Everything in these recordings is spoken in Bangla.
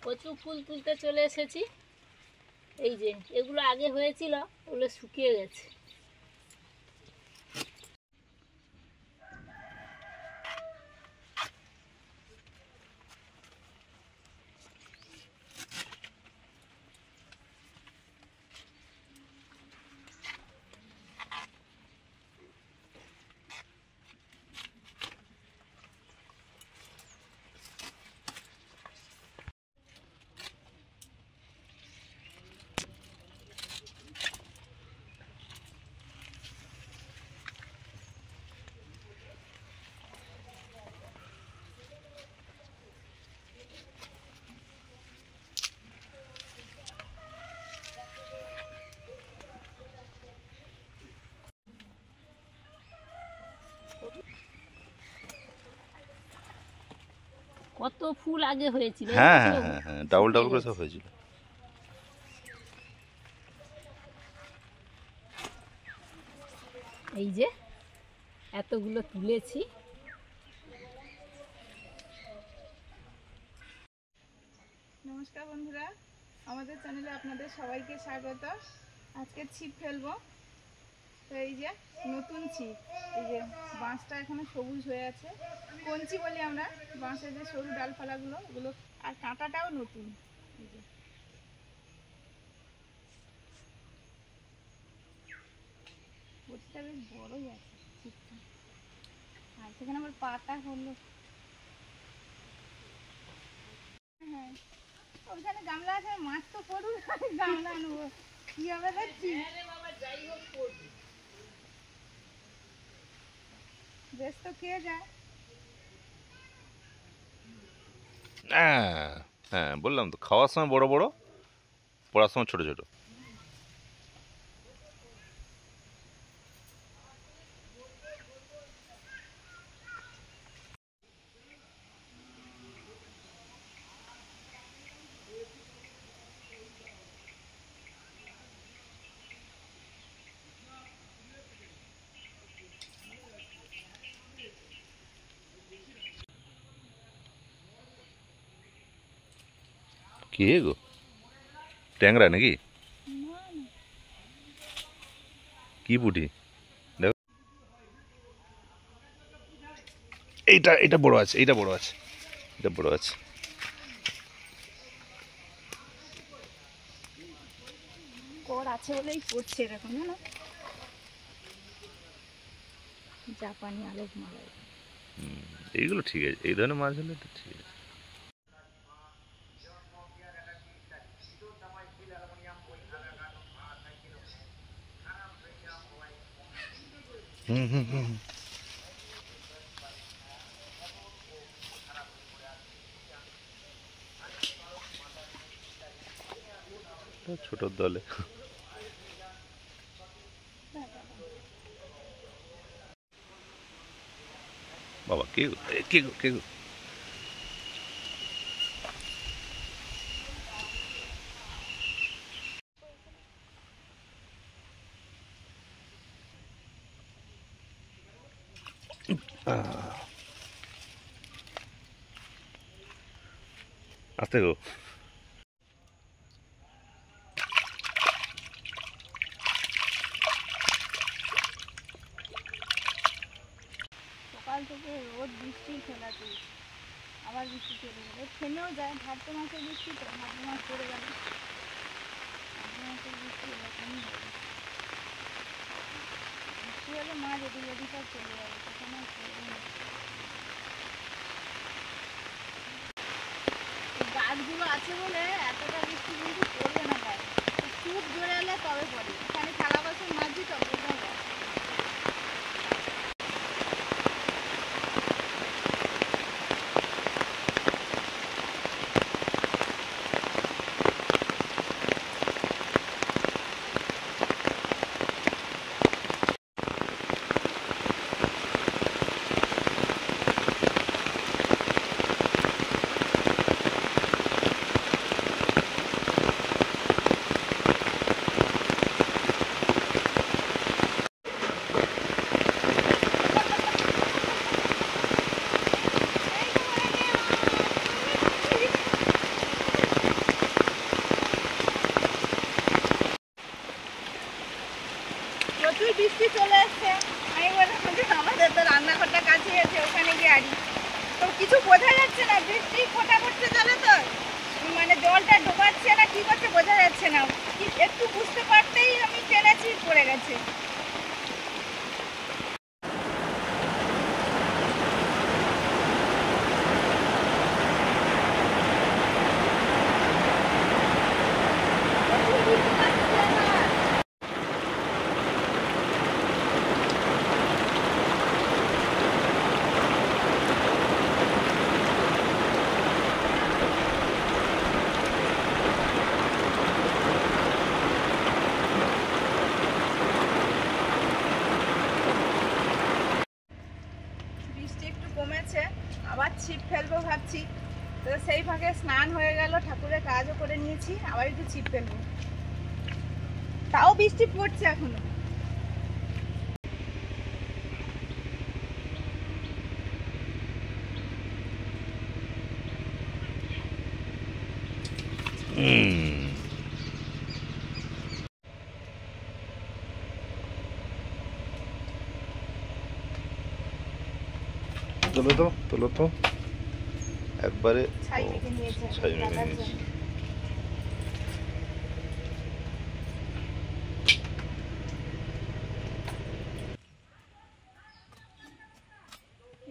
কচু ফুল তুলতে চলে এসেছি। এই যে এগুলো আগে হয়েছিল, ওগুলো শুকিয়ে গেছে। কত ফুল আগে হয়েছিল। হ্যাঁ হ্যাঁ হ্যাঁ হ্যাঁ, ডাবল ডাবল করে সব হয়েছিল। এই যে এতগুলো তুলেছি। নমস্কার বন্ধুরা, আমাদের চ্যানেলে আপনাদের সবাইকে স্বাগত। আজকে ছিপ ফেলবো। তো এই যে নতুন ছিপ, এই যে বাঁশটা এখনো সবুজ হয়ে আছে, কঞ্চি বলি আমরা। বাঁশের যে সরু ডালপালাগুলো, ওগুলো আর কাঁটাটাও নতুন। এই যে বটিটা বেশ বড়ই আছে ছিপটা, আর সেখানে আমার পাটা হলো। হ্যাঁ, ওখানে গামলা আছে, মাছ তো পড়ুক, গামলা আনবো কি হবে দেখছি। বেশ তো খেয়ে যায়। হ্যাঁ হ্যাঁ, বললাম তো, খাওয়ার সময় বড় বড়, পড়ার সময় ছোট ছোট। কি গো, ট্যাংরা নাকি? কি পুঁটি? দেখো, এইটা এটা বড় আছে, এইটা বড় আছে, এটা বড় আছে। কর আছে বলেই পড়ছে এরকম, জানো, জাপানি আলোক মালাই। এইগুলো ঠিক আছে, এই ধরনের মাছ হলে তো ঠিক আছে। হুম হুম হুম, ছোট দলে। বাবা কে গো, কে গো, কে গো? আস্তে গো। সকাল থেকে রোদ বৃষ্টি খেলা চলছে, আবার বৃষ্টি চলে গেল, থেমেও যায়। ভাদ্র মাসের বৃষ্টি তো, ভাদ্র মাস পড়ে গেল, ভাদ্র মাসের বৃষ্টি এরকমই হবে। বৃষ্টি হলে মাছ এদিক ওদিক সব চলে যাবে, তখন আর পড়বে না। এই গাছগুলো আছে বলে এতটা বৃষ্টি কিন্তু পড়বে না গায়ে, খুব জোরে এলে তবে পড়ে। এখানে থালা বাসন মাঝি তো বৃষ্টি ফোঁটা পড়ছে জলে তো, মানে জলটা ডোবাচ্ছে না কি করছে বোঝা যাচ্ছে না, একটু বুঝতে পারতেই আমি টেনেছি পড়ে গেছে। বৃষ্টি একটু কমেছে, আবার ছিপ ফেলবো ভাবছি। তো সেই ফাঁকে স্নান হয়ে গেল, ঠাকুরের কাজও করে নিয়েছি, আবার একটু ছিপ ফেলবো। তাও বৃষ্টি পড়ছে এখনো। তোলো তো একবারে। ছাই মেখে নিয়েছে, ছাই মেখে রাখার নিয়েছি। জন্য।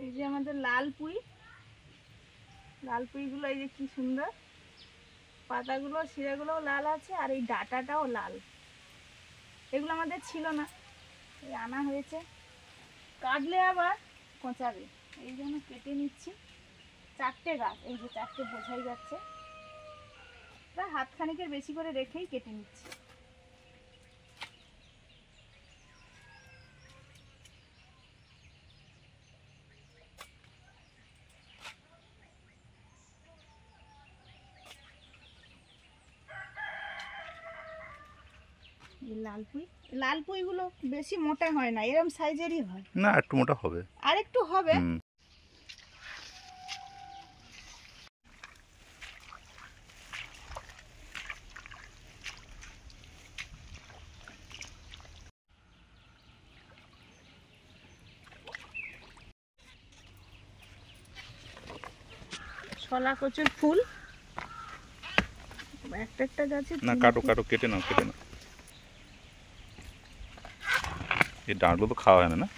এই যে আমাদের লাল পুঁই, লাল পুঁইগুলো এই যে কি সুন্দর, পাতাগুলো শিরাগুলোও লাল আছে আর এই ডাঁটাটাও লাল। এগুলো আমাদের ছিল না, এই আনা হয়েছে, কাটলে আবার কোঁচাবে, এই জন্য কেটে নিচ্ছি। 4টে গাছ, এই যে 4টে বোঝাই যাচ্ছে, প্রায় হাতখানিকের বেশি করে রেখেই কেটে নিচ্ছি। এই লাল পুঁইগুলো বেশি মোটা হয় না, এরকম সাইজেরই হয়। না একটু মোটা হবে। আর একটু হবে। শলা কচুর ফুল একটা একটা গাছে না কাটো কেটে নাও এই ডাঁটগুলো তো খাওয়া হয় না।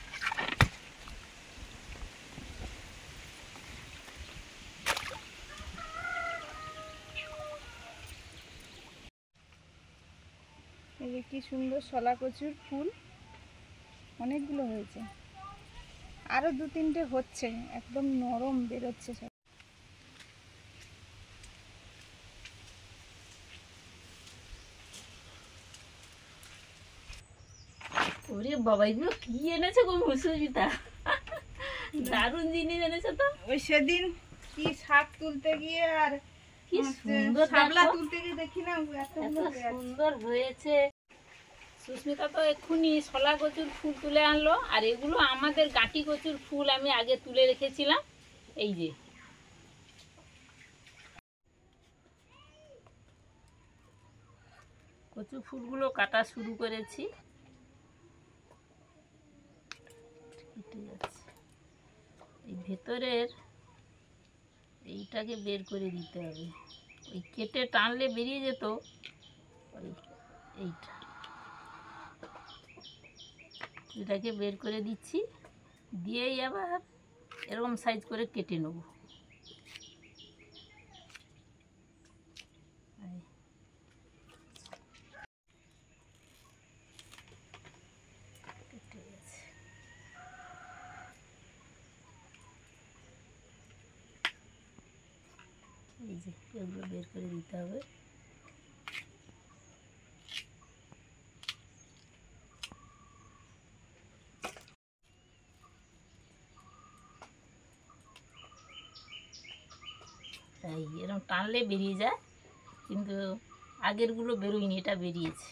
এই যে কি সুন্দর শলা কচুর ফুল, অনেকগুলো হয়েছে, আরো 2-3টে হচ্ছে, একদম নরম বেরোচ্ছে সব। ওরে বাবা, এগুলো কি এনেছে গো মুসুজিতা, দারুণ জিনিস এনেছে তো। ওই সেদিন কি শাক তুলতে গিয়ে আর কি সুন্দর শাপলা দেখো। তুলতে গিয়ে দেখি না এত এতগুলো হয়ে আছে। সুন্দর হয়েছে। সুস্মিতা তো এক্ষুনি শলা কচুর ফুল তুলে আনলো, আর এগুলো আমাদের গাঁটি কচুর ফুল আমি আগে তুলে রেখেছিলাম। এই যে কচু ফুলগুলো কাটা শুরু করেছি। কেটে যাচ্ছে, এই ভেতরের এইটাকে বের করে দিতে হবে, ওই কেটে টানলে বেরিয়ে যেত ওই এইটা, এটাকে বের করে দিচ্ছি, দিয়েই আবার এরকম সাইজ করে কেটে নেব। কেটে গেছে। এই যে এগুলো বের করে দিতে হবে। এই এরকম টানলে বেরিয়ে যায়, কিন্তু আগেরগুলো বেরোয়নি, এটা বেরিয়েছে।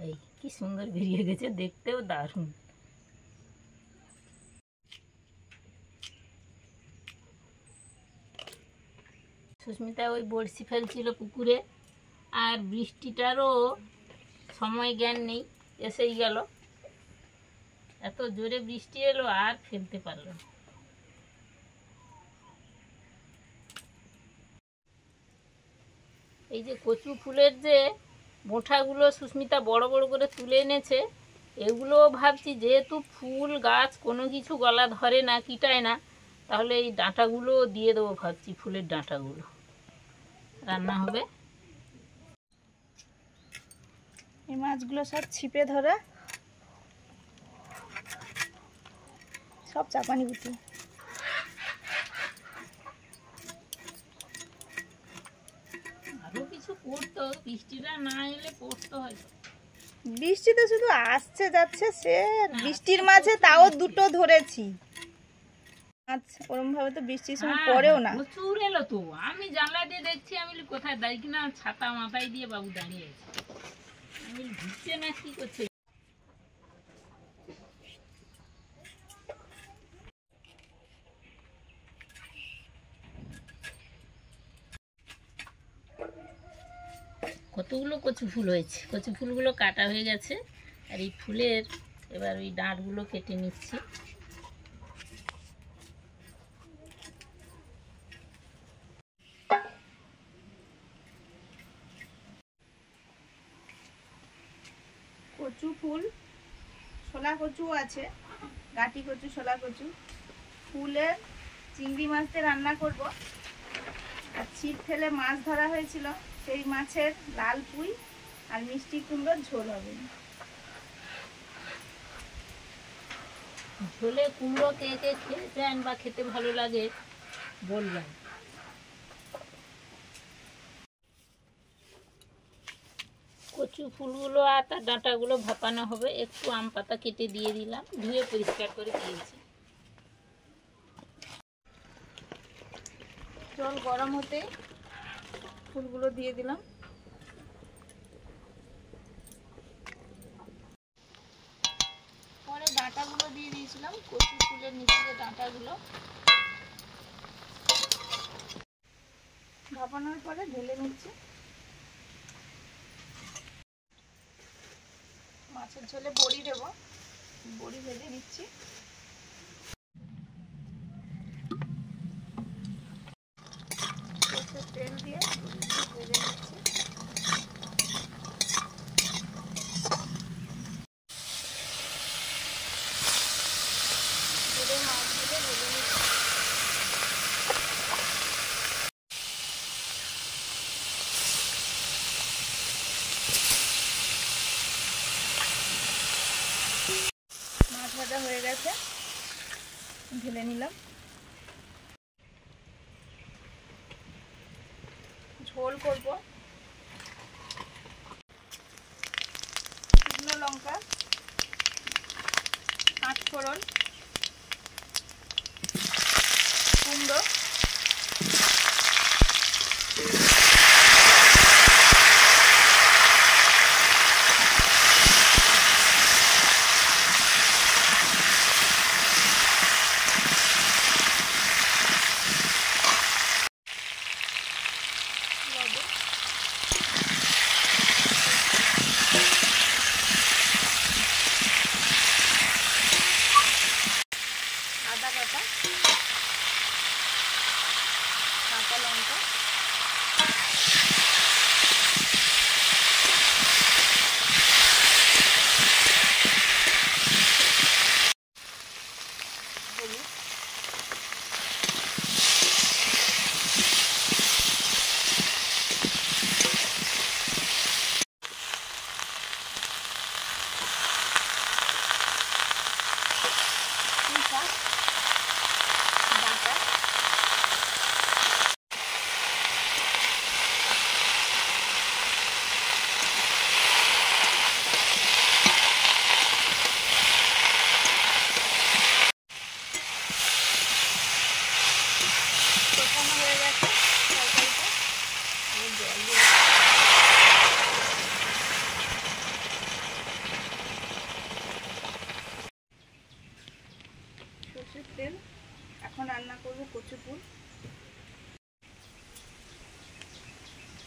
এই কি সুন্দর বেরিয়ে গেছে, দেখতেও দারুণ। সুস্মিতা ওই বড়শি ফেলছিল পুকুরে, আর বৃষ্টিটারও সময় জ্ঞান নেই, এসেই গেল। এত জোরে বৃষ্টি এলো আর ফেলতে পারল না। এই যে কচু ফুলের যে মোঠাগুলো সুস্মিতা বড় বড় করে তুলে এনেছে, এগুলো ভাবছি যেহেতু ফুল গাছ কোনো কিছু গলা ধরে না, কিটায় না, তাহলে এই ডাঁটাগুলো দিয়ে দেবো ভাবছি, ফুলের ডাঁটাগুলো রান্না হবে। এই মাছগুলো সব ছিপে ধরা, সব চাপানি গুটি। আরো কিছু করতো, বৃষ্টিটা না এলে পড়তো হয়তো। বৃষ্টি তো শুধু আসছে যাচ্ছে, সে বৃষ্টির মাঝে তাও দুটো ধরেছি। আচ্ছা, ওরম ভাবে তো বৃষ্টির সময় পড়েও না। প্রচুর এলো তো, আমি জানলা দিয়ে দেখছি, আমি বলি কোথায় দাঁড়িয়ে, কিনা ছাতা মাথায় দিয়ে বাবু দাঁড়িয়ে আছে, আমি ভিজছে না কি করছে। কতগুলো কচু ফুল হয়েছে, কচু ফুলগুলো কাটা হয়ে গেছে, আর এই ফুলের এবার ওই ডাঁটগুলো কেটে নিচ্ছি। কচু ফুল, শোলা কচু আছে, গাটি কচু, শোলা কচু ফুলের চিংড়ি মাছ দিয়ে রান্না করব। আর ছিপ ফেলে মাছ ধরা হয়েছিল, সেই মাছের লাল পুঁই আর মিষ্টি কুমড়োর ঝোল হবে। ঝোলে কুমড়ো কে কে খেয়েছেন বা খেতে ভালো লাগে বলবেন। কচু ফুলগুলো আর তার ডাঁটাগুলো ভাপানো হবে, একটু আম পাতা কেটে দিয়ে দিলাম, ধুয়ে পরিষ্কার করে দিয়েছি। জল গরম হতে ফুলগুলো দিয়ে দিলাম। পরে ডাঁটাগুলো দিয়ে দিয়েছিলাম, কচু ফুলের নিচে যে ডাঁটাগুলো ভাপানোর পরে ঢেলে নিচ্ছি। মাছের ঝোলে বড়ি দেবো, বড়ি ভেজে নিচ্ছি। তেল দিয়ে ভেজে নিচ্ছি। মাছগুলো ভেজে নিচ্ছি। মাছ ভাজা হয়ে গেছে, ঢেলে নিলাম। ঝোল করব, শুকনো লঙ্কা, পাঁচফোড়ন, কুমড়ো,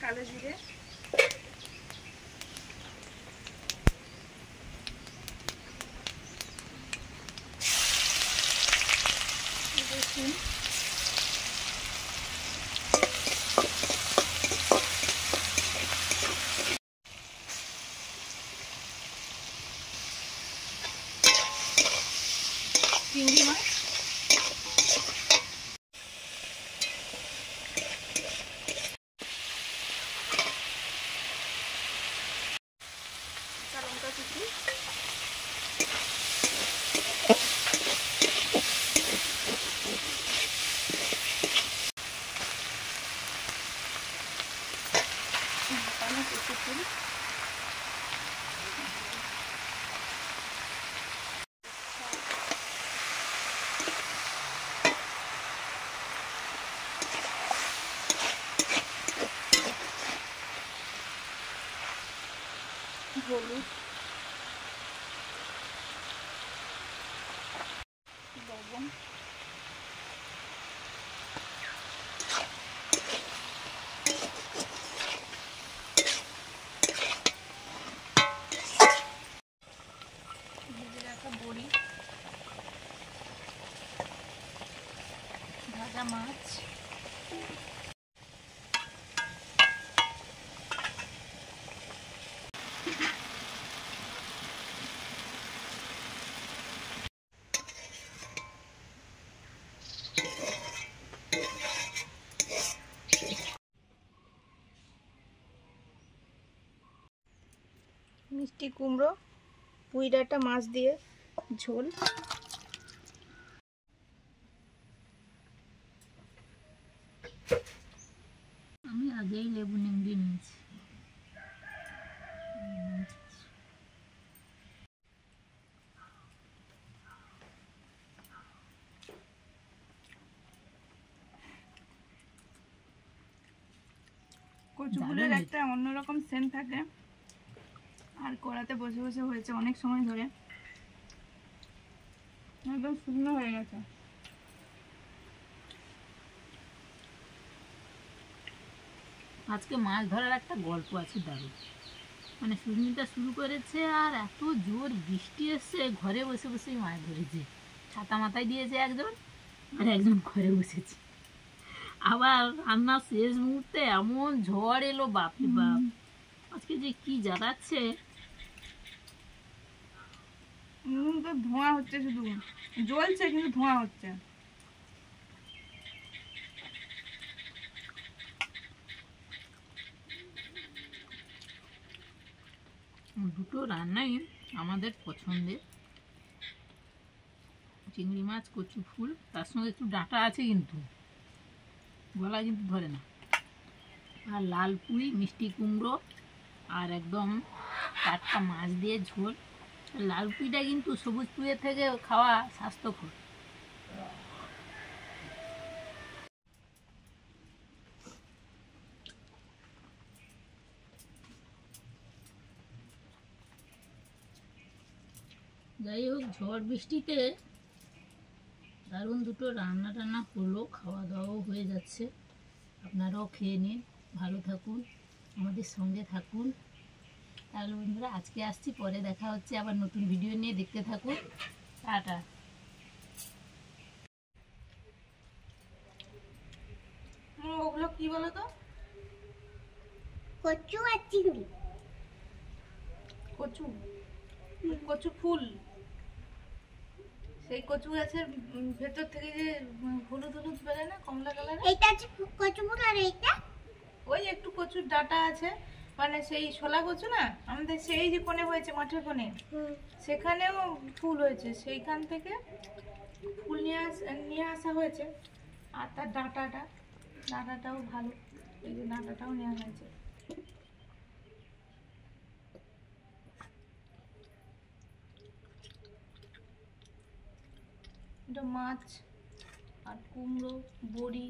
কালো জিরে, রসুন, চিংড়ি মাছ, কাঁচা লঙ্কা কুচি, কচু ফুল, হলুদ, লবণ, ভেজে রাখা বড়ি, ভাজা মাছ, মিষ্টি কুমড়ো, পুঁই ডাঁটা মাছ দিয়ে ঝোল, আমি আগেই লেবু নিংড়ি নিয়েছি। কচু ফুলের একটা অন্যরকম সেন্ট থাকে, আর কড়াতে বসে বসে হয়েছে অনেক সময় ধরে, একদম শুকনো হয়ে গেছে। আজকে মাছ ধরার একটা গল্প আছে দারুণ। মানে সুস্মিতা শুরু করেছে আর এত জোর বৃষ্টি এসছে, ঘরে বসে বসেই মাছ ধরেছে। ছাতা মাথায় দিয়েছে একজন, আর একজন ঘরে বসেছে। আবার রান্নার শেষ মুহূর্তে এমন ঝড় এলো, বাপরে বাপ, আজকে যে কি জ্বালাচ্ছে। তো ধোঁয়া হচ্ছে, শুধু জ্বলছে কিন্তু ধোঁয়া হচ্ছে। দুটো রান্নাই আমাদের পছন্দের। চিংড়ি মাছ, কচু ফুল, তার সঙ্গে একটু ডাঁটা আছে কিন্তু গলা কিন্তু ধরে না, আর লাল পুঁই, মিষ্টি কুমড়ো, আর একদম টাটকা মাছ দিয়ে ঝোল। লাল পুঁইটা কিন্তু সবুজ পুঁইয়ের থেকে খাওয়া স্বাস্থ্যকর। যাই হোক, ঝড় বৃষ্টিতে দারুণ দুটো রান্না টান্না হলো, খাওয়া দাওয়াও হয়ে যাচ্ছে। আপনারাও খেয়ে নিন, ভালো থাকুন, আমাদের সঙ্গে থাকুন। তাহলে বন্ধুরা আজকে আসছি, পরে দেখা হচ্ছে আবার নতুন ভিডিও নিয়ে, দেখতে থাকুন। টাটা। ওগুলো কি বলো তো? কচু আর চিংড়ি। কচু, কচু ফুল। সেই কচু গাছের ভেতর থেকে যে হলুদ হলুদ বেরোয় না, কমলা কালার। এইটা আছে কচু ফুল, আর এইটা ওই একটু কচুর ডাঁটা আছে, মানে সেই শোলা কচু না আমাদের, সেই যে কোণে হয়েছে মাঠের কোণে, সেখানেও ফুল হয়েছে, সেইখান থেকে ফুল নিয়ে আসা হয়েছে। আর তার ডাঁটাটাও ভালো, এই যে ডাঁটাটাও নেওয়া হয়েছে। এটা মাছ আর কুমড়ো, বড়ি,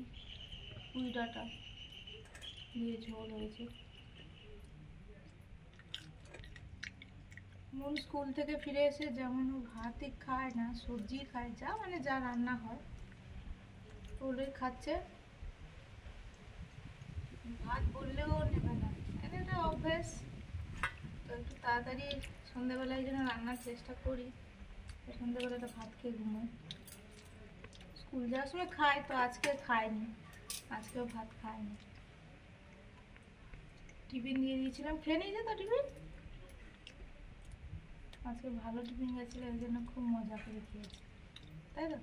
পুঁই ডাঁটা দিয়ে ঝোল হয়েছে। মন স্কুল থেকে ফিরে এসে যেমন ভাতই খায় না, সবজি খায়, যা মানে যা রান্না হয় ওগুলোই খাচ্ছে। ভাত বললেও নেবে না, এটা একটা অভ্যেস। তো একটু তাড়াতাড়ি সন্ধ্যাবেলায় যেন রান্নার চেষ্টা করি, সন্ধ্যাবেলাটা ভাত খেয়ে ঘুমোই। স্কুল যাওয়ার সময় খাই, তো আজকে খাইনি, আজকেও ভাত খাইনি। টিফিন দিয়ে দিয়েছিলাম, খেয়ে নিয়েছে তো টিফিন। আজকে ভালো টিফিন গেছিলো, এই জন্য খুব মজা করে খেয়েছি, তাই তো?